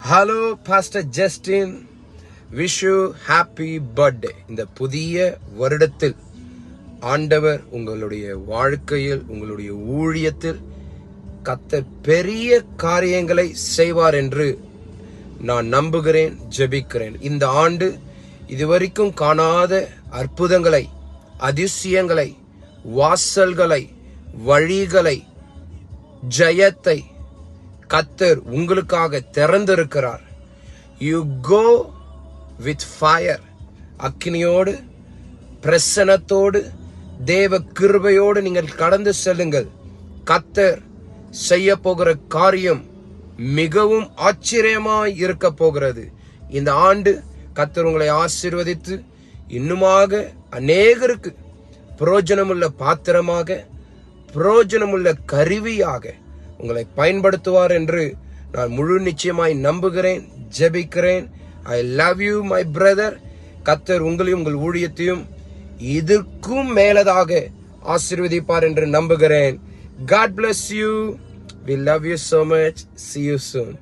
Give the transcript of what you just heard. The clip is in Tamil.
Hello pastor Justin, wish you happy birthday. இந்த புதிய வருடத்தில் ஆண்டவர் உங்களுடைய வாழ்க்கையில், உங்களுடைய ஊழியத்தில் கர்த்தர் பெரிய காரியங்களை செய்வார் என்று நான் நம்புகிறேன், ஜெபிக்கிறேன். இந்த ஆண்டு இதுவரைக்கும் காணாத அற்புதங்களை, அதிசயங்களை, வாசல்களை, வழிகளை, ஜெயத்தை கர்த்தர் உங்களுக்காக திறந்திருக்கிறார். You go with fire. அக்கினியோடு, பிரசன்னத்தோடு, தேவ கிருபையோடு நீங்கள் கடந்து செல்லுங்கள். கர்த்தர் செய்ய போகிற காரியம் மிகவும் ஆச்சரியமாய் இருக்க போகிறது. இந்த ஆண்டு கர்த்தர் உங்களை ஆசீர்வதித்து இன்னுமாக அநேகருக்கு பிரயோஜனமுள்ள பாத்திரமாக, பிரயோஜனமுள்ள கருவியாக உங்களை பயன்படுத்துவார் என்று நான் முழு நிச்சயமாய் நம்புகிறேன், ஜெபிக்கிறேன். I love you my brother. கர்த்தர் உங்களையும் உங்கள் ஊழியத்தையும் இதற்கும் மேலதாக ஆசீர்வதிப்பார் என்று நம்புகிறேன். God bless you. We love you so much. See you soon.